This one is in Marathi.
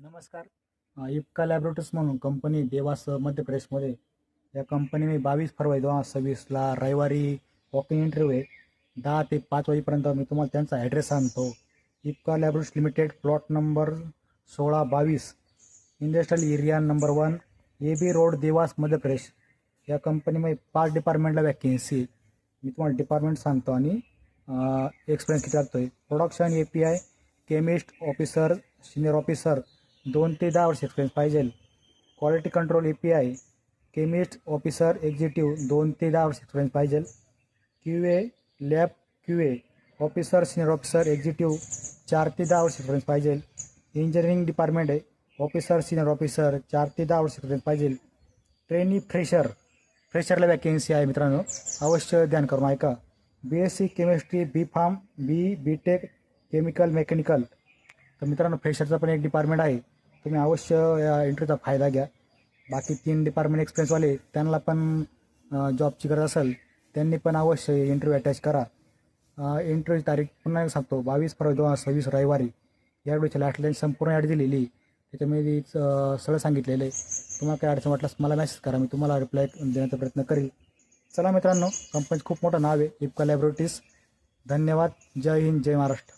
नमस्कार. इप्का लॅबोरेटरीज म्हणून कंपनी देवास मध्य प्रदेशमध्ये. या कंपनी में 22 फरवरी 2026ला रविवारी वॉकिंग इंटरव्ह्यू आहे. 10 ते 5 वाजेपर्यंत मी तुम्हाला त्यांचा ॲड्रेस सांगतो. Ipca laboratories limited, plot number 1622, industrial area number 1, AB road, Dewas Madhya Pradesh. या कंपनीमध्ये 5 डिपार्टमेंटला वॅकेन्सी. मी तुम्हाला डिपार्टमेंट सांगतो आणि एक्सपिरियन्स किती लागतो आहे. Production API, chemist officer, senior officer 2 ते 10 वर्ष एक्सपिरियन्स पाहिजे. Quality control API, chemist officer executive 2 ते 10 वर्ष एक्सपिरियन्स पाहिजे. QA lab QA officer, senior officer executive 4 ते 10 वर्ष एक्सपिरियन्स पाहिजे. इंजिनिअरिंग डिपार्टमेंट आहे, ऑफिसर, सिनियर ऑफिसर 4 ते 10 वर्ष एक्सपिरियन्स पाहिजे. ट्रेनी फ्रेशरला वॅकेन्सी आहे मित्रांनो, अवश्य ध्यान करून ऐका. BSc chemistry, B.Pharm, B.Tech chemical mechanical. तर मित्रांनो, फ्रेशरचा पण एक डिपार्टमेंट आहे, तुम्ही अवश्य या इंटरव्ह्यूचा फायदा घ्या. बाकी 3 डिपार्टमेंट एक्सपिरियन्सवाले त्यांना पण जॉबची गरज असेल, त्यांनी पण अवश्य इंटरव्ह्यू अटॅच करा. इंटरव्ह्यूची तारीख पुन्हा सांगतो, 22 फरवरी 2026 रविवारी. या व्हिडिओच्या लास्टला संपूर्ण ॲड दिलेली, त्याच्यामध्ये सगळं सांगितलेलं आहे. तुम्हाला काय अडचण वाटल्यास मला मेसेज करा, मी तुम्हाला रिप्लाय देण्याचा प्रयत्न करेल. चला मित्रांनो, कंपनीचं खूप मोठं नाव आहे इप्का लॅबोरेटरीज. धन्यवाद. जय हिंद, जय महाराष्ट्र.